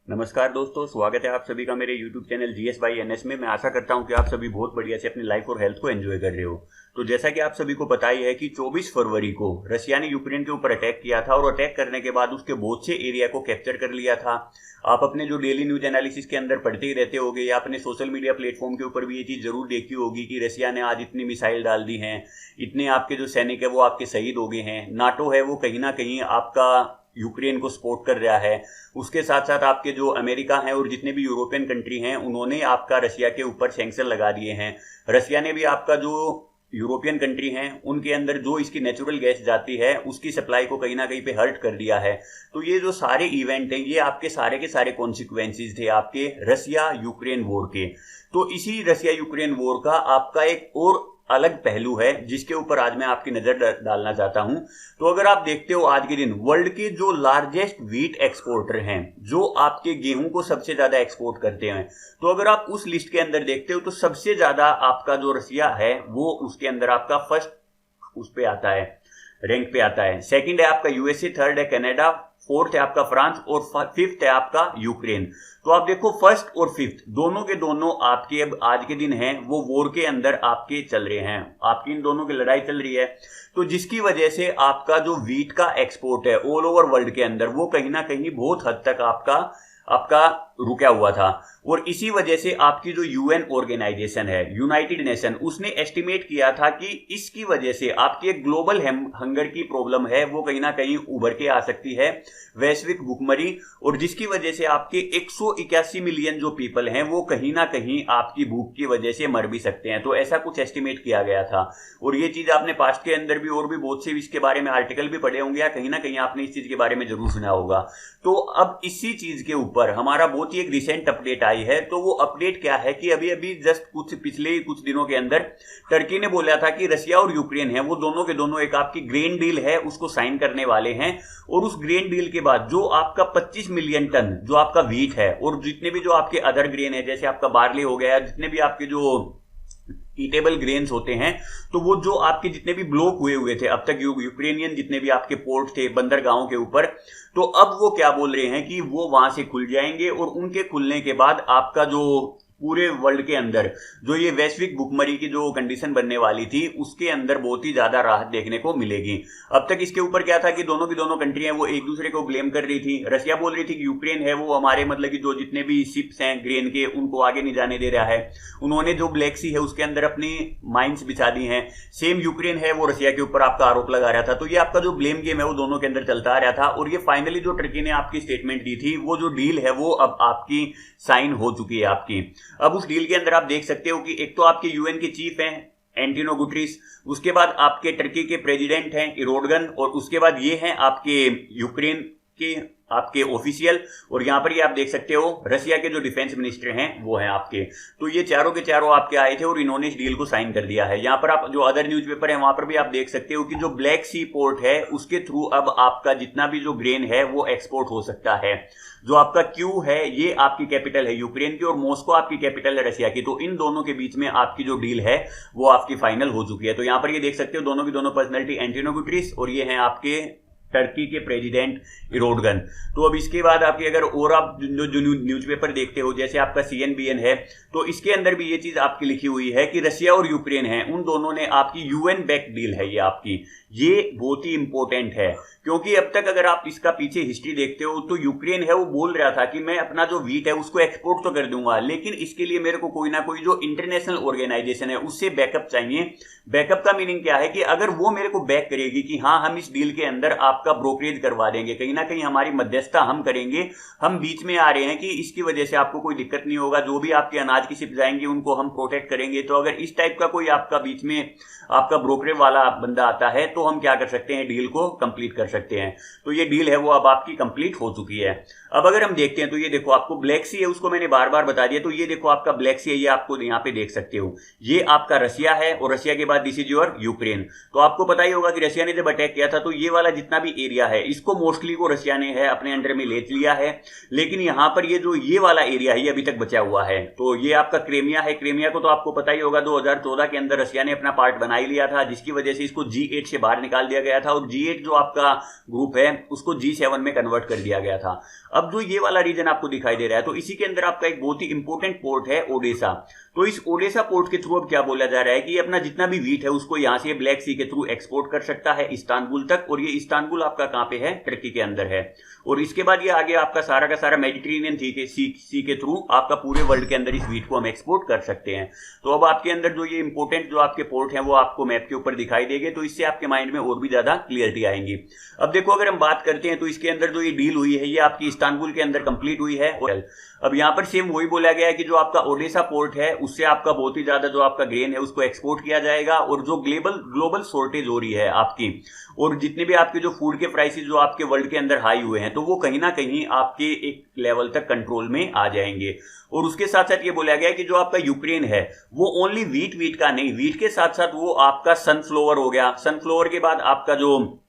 नमस्कार दोस्तों, स्वागत है आप सभी का मेरे YouTube channel GS by NS में। मैं आशा करता हूं कि आप सभी बहुत बढ़िया से अपनी लाइफ और हेल्थ को एंजॉय कर रहे हो। तो जैसा कि आप सभी को पता ही है कि 24 फरवरी को रशिया ने यूक्रेन के ऊपर अटैक किया था और अटैक करने के बाद उसके बहुत से एरिया को कैप्चर कर लिया था। आप अपने जो डेली न्यूज एनालिसिस के अंदर पढ़ते ही रहते होगे या अपने सोशल मीडिया प्लेटफॉर्म के ऊपर भी ये चीज़ जरूर देखी होगी कि रशिया ने आज इतनी मिसाइल डाल दी हैं, इतने आपके जो सैनिक है वो आपके शहीद हो गए हैं। नाटो है वो कहीं ना कहीं आपका यूक्रेन को सपोर्ट कर रहा है। उसके साथ साथ आपके जो अमेरिका हैं और जितने भी यूरोपियन कंट्री हैं उन्होंने आपका रशिया के ऊपर सैंक्शन लगा दिए हैं। रशिया ने भी आपका जो यूरोपियन कंट्री हैं उनके अंदर जो इसकी नेचुरल गैस जाती है उसकी सप्लाई को कहीं ना कहीं पे हर्ट कर दिया है। तो ये जो सारे इवेंट हैं ये आपके सारे के सारे कॉन्सिक्वेंसेस थे आपके रशिया यूक्रेन वॉर के। तो इसी रशिया यूक्रेन वॉर का आपका एक और अलग पहलू है जिसके ऊपर आज मैं आपकी नजर डालना चाहता हूं। तो अगर आप देखते हो आज के दिन वर्ल्ड के जो लार्जेस्ट व्हीट एक्सपोर्टर हैं, जो आपके गेहूं को सबसे ज्यादा एक्सपोर्ट करते हैं, तो अगर आप उस लिस्ट के अंदर देखते हो तो सबसे ज्यादा आपका जो रशिया है वो उसके अंदर आपका फर्स्ट उस पे आता है, रैंक पे आता है। सेकंड है आपका यूएसए, थर्ड है कनाडा, फोर्थ है आपका फ्रांस और फिफ्थ है आपका यूक्रेन। तो आप देखो फर्स्ट और फिफ्थ दोनों के दोनों आपके अब आज के दिन हैं वो वॉर के अंदर आपके चल रहे हैं, आपकी इन दोनों की लड़ाई चल रही है। तो जिसकी वजह से आपका जो व्हीट का एक्सपोर्ट है ऑल ओवर वर्ल्ड के अंदर वो कहीं ना कहीं बहुत हद तक आपका रुका हुआ था। और इसी वजह से आपकी जो यूएन ऑर्गेनाइजेशन है, यूनाइटेड नेशन, उसने एस्टिमेट किया था कि इसकी वजह से आपकी एक ग्लोबल हंगर की प्रॉब्लम है वो कहीं ना कहीं उभर के आ सकती है, वैश्विक भूखमरी, और जिसकी वजह से आपके 181 मिलियन जो पीपल हैं वो कहीं ना कहीं आपकी भूख की वजह से मर भी सकते हैं। तो ऐसा कुछ एस्टिमेट किया गया था। और ये चीज आपने पास्ट के अंदर भी और भी बहुत से इसके बारे में आर्टिकल भी पढ़े होंगे या कहीं ना कहीं आपने इस चीज के बारे में जरूर सुना होगा। तो अब इसी चीज के ऊपर हमारा बहुत ही एक रिसेंट अपडेट आई है। तो वो अपडेट क्या है कि अभी अभी जस्ट पिछले कुछ दिनों के अंदर टर्की ने बोला था कि रशिया और यूक्रेन है वो दोनों के दोनों एक आपकी ग्रेन डील है उसको साइन करने वाले हैं। और उस ग्रेन डील के बाद जो आपका 25 मिलियन टन जो आपका व्हीट है और जितने भी जो आपके अदर ग्रेन है जैसे आपका बार्ली हो गया, जितने भी आपके जो ईटेबल ग्रेन्स होते हैं, तो वो जो आपके जितने भी ब्लॉक हुए थे अब तक यूक्रेनियन जितने भी आपके पोर्ट थे बंदरगाहों के ऊपर, तो अब वो क्या बोल रहे हैं कि वो वहां से खुल जाएंगे। और उनके खुलने के बाद आपका जो पूरे वर्ल्ड के अंदर जो ये वैश्विक भूखमरी की जो कंडीशन बनने वाली थी उसके अंदर बहुत ही ज्यादा राहत देखने को मिलेगी। अब तक इसके ऊपर क्या था कि दोनों की दोनों कंट्री हैं वो एक दूसरे को ब्लेम कर रही थी। रशिया बोल रही थी कि यूक्रेन है वो हमारे मतलब कि जो जितने भी शिप्स हैं ग्रेन के उनको आगे नहीं जाने दे रहा है, उन्होंने जो ब्लैक सी है उसके अंदर अपनी माइंस बिछा दी हैं। सेम यूक्रेन है वो रशिया के ऊपर आपका आरोप लगा रहा था। तो ये आपका जो ब्लेम गेम है वो दोनों के अंदर चलता आ रहा था। और ये फाइनली जो टर्की ने आपकी स्टेटमेंट दी थी वो जो डील है वो अब आपकी साइन हो चुकी है आपकी। अब उस डील के अंदर आप देख सकते हो कि एक तो आपके यूएन के चीफ हैं एंटोनियो गुटेरेस, उसके बाद आपके टर्की के प्रेसिडेंट हैं इरोडगन, और उसके बाद ये हैं आपके यूक्रेन के आपके ऑफिशियल, और यहां पर ये आप देख सकते हो रशिया के जो डिफेंस मिनिस्टर हैं वो हैं आपके। तो ये चारों के चारों आपके आए थे और इन्होंने इस डील को साइन कर दिया है। यहां पर आप जो अदर न्यूज़पेपर है वहां पर भी आप देख सकते हो कि जो ब्लैक सी पोर्ट है उसके थ्रू अब आपका जितना भी जो ग्रेन है वो एक्सपोर्ट हो सकता है। जो आपका क्यू है ये आपकी कैपिटल है यूक्रेन की और मॉस्को आपकी कैपिटल है रशिया की। तो इन दोनों के बीच में आपकी जो डील है वो आपकी फाइनल हो चुकी है। तो यहां पर ये देख सकते हो दोनों की दोनों पर्सनैलिटी एंटोनियो गुटेरेस और ये हैं आपके टर्की के प्रेसिडेंट इरोडगन। तो अब इसके बाद आपकी अगर और आप जो न्यूज़पेपर देखते हो जैसे आपका सीएनबीएन है तो इसके अंदर भी ये चीज आपकी लिखी हुई है कि रशिया और यूक्रेन है उन दोनों ने आपकी यूएन बैक डील है ये आपकी। ये बहुत ही इंपॉर्टेंट है क्योंकि अब तक अगर आप इसका पीछे हिस्ट्री देखते हो तो यूक्रेन है वो बोल रहा था कि मैं अपना जो व्हीट है उसको एक्सपोर्ट तो कर दूंगा लेकिन इसके लिए मेरे को कोई ना कोई जो इंटरनेशनल ऑर्गेनाइजेशन है उससे बैकअप चाहिए। बैकअप का मीनिंग क्या है कि अगर वो मेरे को बैक करेगी कि हाँ हम इस डील के अंदर आपका ब्रोकरेज करवा देंगे, कहीं ना कहीं हमारी मध्यस्थता हम करेंगे, हम बीच में आ रहे हैं कि इसकी वजह से आपको कोई दिक्कत नहीं होगा, जो भी आपके अनाज की शिप जाएंगे उनको हम प्रोटेक्ट करेंगे। तो अगर इस टाइप का कोई आपका बीच में आपका ब्रोकरेज वाला बंदा आता है तो हम क्या कर सकते हैं, डील को कंप्लीट कर सकते हैं। तो ये डील है वो अब आपकी कंप्लीट हो चुकी है। अब अगर हम देखते हैं तो ये देखो आपको ब्लैक सी है उसको मैंने बार बार बता दिया। तो ये देखो आपका ब्लैक सी है ये आपको यहाँ पे देख सकते हो, ये आपका रशिया है और रशिया के बाद दिस इज योर यूक्रेन। तो आपको पता ही होगा कि रशिया ने जब अटैक किया था तो ये वाला जितना भी भी एरिया है इसको मोस्टली को रशिया ने है अपने अंडर में ले लिया है, लेकिन यहाँ पर ये वाला एरिया है ये अभी तक बचा हुआ है। तो ये आपका क्रेमिया है, क्रेमिया को तो आपको पता ही होगा 2014 के अंदर रशिया ने अपना पार्ट बना ही लिया था, जिसकी वजह से इसको G8 से बाहर निकाल दिया गया था और G8 जो आपका ग्रुप है उसको G7 में कन्वर्ट कर दिया गया था। अब जो ये वाला रीजन आपको दिखाई दे रहा है तो इसी के अंदर आपका एक बहुत ही इंपॉर्टेंट पोर्ट है ओडेसा। तो इस ओडेसा पोर्ट के थ्रू अब क्या बोला जा रहा है कि ये अपना जितना भी व्हीट है उसको यहां से ब्लैक सी के थ्रू एक्सपोर्ट कर सकता है इस्तांबुल तक, और ये इस्तांबुल आपका कहां पे है, टर्की के अंदर है। और इसके बाद ये आगे आपका सारा का सारा मेडिटेरेनियन सी के थ्रू आपका पूरे वर्ल्ड के अंदर इस व्हीट को हम एक्सपोर्ट कर सकते हैं। तो अब आपके अंदर जो ये इंपॉर्टेंट जो आपके पोर्ट हैं वो आपको मैप के ऊपर दिखाई देंगे, तो इससे आपके माइंड में और भी ज्यादा क्लियरिटी आएंगी। अब देखो अगर हम बात करते हैं तो इसके अंदर जो ये डील हुई है ये आपकी इस्तांबुल के अंदर कंप्लीट हुई है। अब यहाँ पर सेम वही बोला गया है कि जो आपका ओडेसा पोर्ट है उससे आपका बहुत ही ज्यादा जो आपका ग्रेन है उसको एक्सपोर्ट किया जाएगा, और जो ग्लोबल शॉर्टेज हो रही है आपकी, और जितने भी आपके जो फूड के प्राइसेस जो आपके वर्ल्ड के अंदर हाई हुए हैं तो वो कहीं ना कहीं आपके एक लेवल तक कंट्रोल में आ जाएंगे। और उसके साथ साथ ये बोला गया है कि जो आपका यूक्रेन है वो ओनली व्हीट का नहीं, व्हीट के साथ साथ वो आपका सनफ्लावर हो गया, सनफ्लावर के बाद आपका जो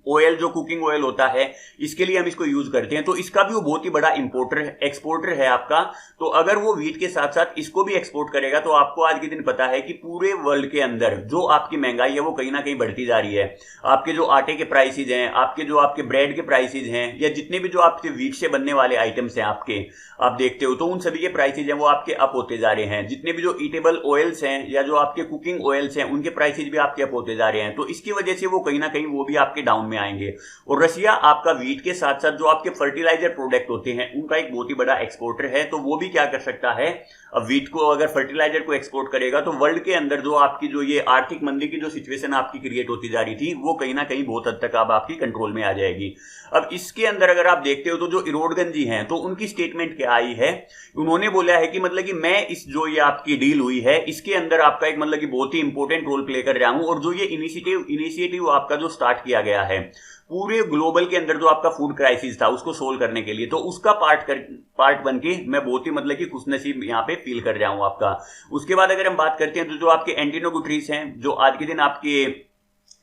ऑयल जो कुकिंग ऑयल होता है इसके लिए हम इसको यूज करते हैं, तो इसका भी वो बहुत ही बड़ा एक्सपोर्टर है आपका। तो अगर वो व्हीट के साथ साथ इसको भी एक्सपोर्ट करेगा तो आपको आज के दिन पता है कि पूरे वर्ल्ड के अंदर जो आपकी महंगाई है वो कहीं ना कहीं बढ़ती जा रही है। आपके जो आटे के प्राइसेज हैं, आपके ब्रेड के प्राइसेज हैं, या जितने भी जो आपके व्हीट से बनने वाले आइटम्स हैं आपके, आप देखते हो तो उन सभी के प्राइसेज हैं वो आपके अप होते जा रहे हैं। जितने भी जो ईटेबल ऑयल्स हैं या जो आपके कुकिंग ऑयल्स हैं उनके प्राइसेज भी आपके अप होते जा रहे हैं, तो इसकी वजह से वो कहीं ना कहीं वो भी आपके डाउन में आएंगे। और रशिया आपका व्हीट के साथ साथ जो आपके फर्टिलाइजर प्रोडक्ट होते हैं उनका एक बहुत ही बड़ा एक्सपोर्टर है, तो वो भी क्या कर सकता है, अब व्हीट को अगर फर्टिलाइजर को एक्सपोर्ट करेगा तो वर्ल्ड के अंदर जो आपकी जो ये आर्थिक मंदी की जो सिचुएशन आपकी क्रिएट होती जा रही थी वो कहीं ना कहीं बहुत हद तक अब आपकी कंट्रोल में आ जाएगी। अब इसके अंदर अगर आप देखते हो तो जो इरोडगन जी हैं तो उनकी स्टेटमेंट क्या आई है, उन्होंने बोला है कि मतलब कि मैं इस जो ये आपकी डील हुई है इसके अंदर आपका एक मतलब कि बहुत ही इंपॉर्टेंट रोल प्ले कर रहा हूं, और जो ये इनिशिएटिव आपका जो स्टार्ट किया गया है पूरे ग्लोबल के अंदर जो आपका फूड क्राइसिस था उसको सोल्व करने के लिए, तो उसका पार्ट बन के मैं बहुत ही मतलब कि खुशनसीब यहाँ पे फील कर रहा हूं आपका। उसके बाद अगर हम बात करते हैं तो जो आपके एंटोनियो गुटेरेस हैं जो आज के दिन आपके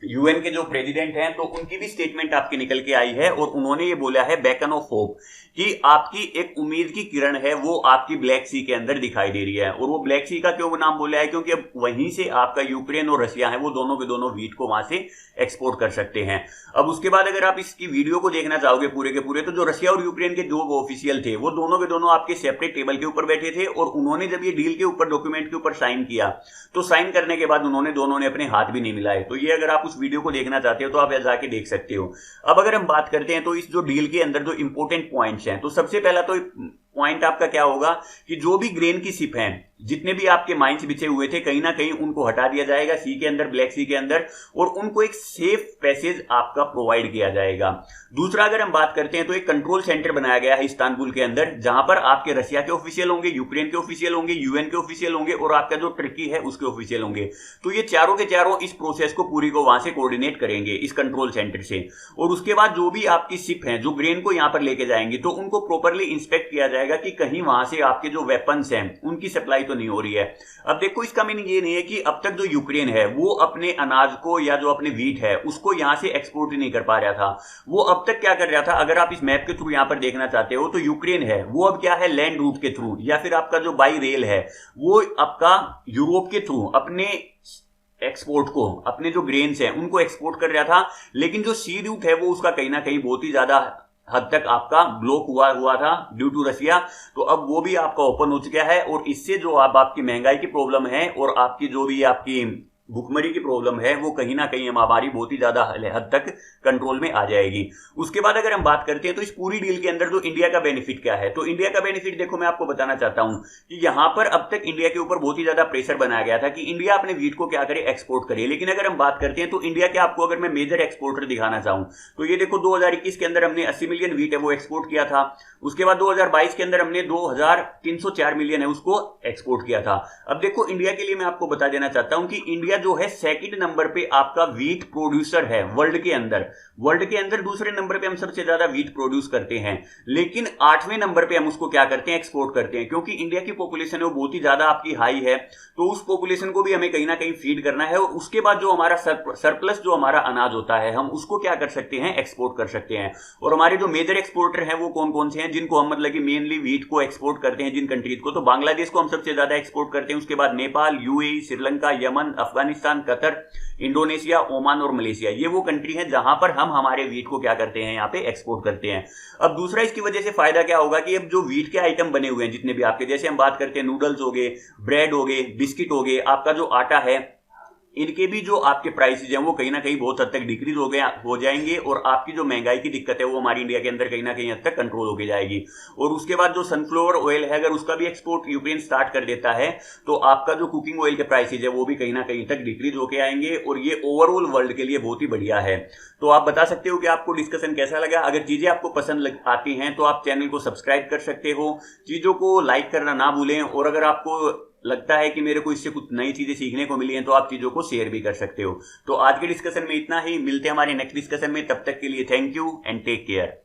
यूएन के जो प्रेसिडेंट हैं तो उनकी भी स्टेटमेंट आपकी निकल के आई है, और उन्होंने ये बोला है बेकन ऑफ होप कि आपकी एक उम्मीद की किरण है वो आपकी ब्लैक सी के अंदर दिखाई दे रही है। और वो ब्लैक सी का क्यों नाम बोला है, क्योंकि अब वहीं से आपका यूक्रेन और रशिया है वो दोनों के दोनों व्हीट को वहां से एक्सपोर्ट कर सकते हैं। अब उसके बाद अगर आप इसकी वीडियो को देखना चाहोगे पूरे के पूरे, तो जो रशिया और यूक्रेन के दो ऑफिशियल थे वो दोनों के दोनों आपके सेपरेट टेबल के ऊपर बैठे थे, और उन्होंने जब ये डील के ऊपर डॉक्यूमेंट के ऊपर साइन किया तो साइन करने के बाद दोनों ने अपने हाथ भी नहीं मिलाए। तो ये अगर आप उस वीडियो को देखना चाहते हो तो आप जाके देख सकते हो। अब अगर हम बात करते हैं तो इस जो डील के अंदर जो इंपॉर्टेंट पॉइंट्स हैं, तो सबसे पहला तो पॉइंट आपका क्या होगा कि जो भी ग्रेन की शिप हैं, जितने भी आपके माइंस बिछे हुए थे कहीं ना कहीं उनको हटा दिया जाएगा सी के अंदर, ब्लैक सी के अंदर, और उनको एक सेफ पैसेज आपका प्रोवाइड किया जाएगा। दूसरा अगर हम बात करते हैं तो एक कंट्रोल सेंटर बनाया गया है इस्तांबुल के अंदर, जहां पर आपके रशिया के ऑफिशियल होंगे, यूक्रेन के ऑफिशियल होंगे, यूएन के ऑफिशियल होंगे, और आपका जो टर्की है उसके ऑफिशियल होंगे। तो ये चारों के चारों इस प्रोसेस को पूरी को वहां से कोऑर्डिनेट करेंगे इस कंट्रोल सेंटर से। और उसके बाद जो भी आपकी शिप है जो ग्रेन को यहां पर लेके जाएंगी तो उनको प्रॉपरली इंस्पेक्ट किया जाएगा कि कहीं वहां से आपके जो वेपन्स हैं उनकी सप्लाई तो नहीं हो रही है। अब देखो इसका मीनिंग ये नहीं है कि अब तक जो यूक्रेन है वो अपने अनाज को या जो अपने व्हीट है उसको यहां से एक्सपोर्ट ही नहीं कर पा रहा था। वो अब तक क्या कर रहा था, अगर आप इस मैप के थ्रू यहां पर देखना चाहते हो तो यूक्रेन है वो अब क्या है, लैंड रूट के थ्रू या फिर आपका जो बाई रेल है वो आपका यूरोप के थ्रू अपने एक्सपोर्ट को, अपने जो ग्रेन्स हैं उनको एक्सपोर्ट कर रहा था। लेकिन जो सी रूट है वो उसका कहीं ना कहीं बहुत ही ज्यादा हद तक आपका ब्लॉक हुआ था ड्यू टू रशिया। तो अब वो भी आपका ओपन हो चुका है, और इससे जो अब आपकी महंगाई की प्रॉब्लम है और आपकी जो भी आपकी भुखमरी की प्रॉब्लम है वो कहीं ना कहीं हमारी बहुत ही ज्यादा हद तक कंट्रोल में आ जाएगी। उसके बाद अगर हम बात करते हैं तो इस पूरी डील के अंदर जो इंडिया का बेनिफिट क्या है, तो इंडिया का बेनिफिट देखो मैं आपको बताना चाहता हूं कि यहां पर अब तक इंडिया के ऊपर बहुत ही ज्यादा प्रेशर बनाया गया था कि इंडिया अपने व्हीट को क्या करे, एक्सपोर्ट करे। लेकिन अगर हम बात करते हैं तो इंडिया के आपको अगर मैं मेजर एक्सपोर्टर दिखाना चाहूं तो ये देखो 2021 के अंदर हमने 80 मिलियन व्हीट है वो एक्सपोर्ट किया था। उसके बाद 2022 के अंदर हमने 2304 मिलियन है उसको एक्सपोर्ट किया था। अब देखो इंडिया के लिए मैं आपको बता देना चाहता हूं कि इंडिया इंडिया जो है सेकंड नंबर पे आपका वीट प्रोड्यूसर है वर्ल्ड के अंदर। वर्ल्ड के अंदर दूसरे नंबर पे हम सबसे ज्यादा वीट प्रोड्यूस करते हैं, लेकिन 8वें नंबर पे हम उसको क्या करते हैं, एक्सपोर्ट करते हैं। क्योंकि इंडिया की पॉपुलेशन है वो बहुत ही ज्यादा आपकी हाई है, तो उस पॉपुलेशन को भी हमें कहीं ना कहीं फीड करना है, और उसके बाद जो हमारा सरप्लस जो हमारा अनाज होता है हम उसको क्या कर सकते हैं, एक्सपोर्ट कर सकते हैं। और हमारे जो मेजर एक्सपोर्टर हैं वो कौन कौन से हैं, जिनको हम मतलब कि मेनली वीट को एक्सपोर्ट करते हैं जिन कंट्रीज को, तो बांग्लादेश को हम सबसे ज्यादा एक्सपोर्ट करते हैं, उसके बाद Nepal, UAE, Sri Lanka, Yemen, Afghanistan, Qatar, Indonesia, Oman और मलेशिया। ये वो कंट्री है जहां पर हम हमारे वीट को क्या करते हैं, यहाँ पे एक्सपोर्ट करते हैं। अब दूसरा इसकी वजह से फायदा क्या होगा कि अब जो वीट के आइटम बने हुए हैं जितने भी आपके, जैसे हम बात करते हैं नूडल्स हो गए, ब्रेड हो गए, बिस्किट हो गए, आपका जो आटा है, इनके भी जो आपके प्राइसेज हैं वो कहीं ना कहीं बहुत हद तक डिक्रीज हो जाएंगे, और आपकी जो महंगाई की दिक्कत है वो हमारी इंडिया के अंदर कहीं ना कहीं हद तक कंट्रोल होके जाएगी। और उसके बाद जो सनफ्लावर ऑयल है, अगर उसका भी एक्सपोर्ट यूक्रेन स्टार्ट कर देता है तो आपका जो कुकिंग ऑयल के प्राइसेज है वो भी कहीं ना कहीं तक डिक्रीज होके आएंगे, और ये ओवरऑल वर्ल्ड के लिए बहुत ही बढ़िया है। तो आप बता सकते हो कि आपको डिस्कशन कैसा लगा। अगर चीजें आपको पसंद आती हैं तो आप चैनल को सब्सक्राइब कर सकते हो, चीजों को लाइक करना ना भूलें, और अगर आपको लगता है कि मेरे को इससे कुछ नई चीजें सीखने को मिली हैं तो आप चीजों को शेयर भी कर सकते हो। तो आज के डिस्कशन में इतना ही, मिलते हैं हमारे नेक्स्ट डिस्कशन में, तब तक के लिए thank you and take care.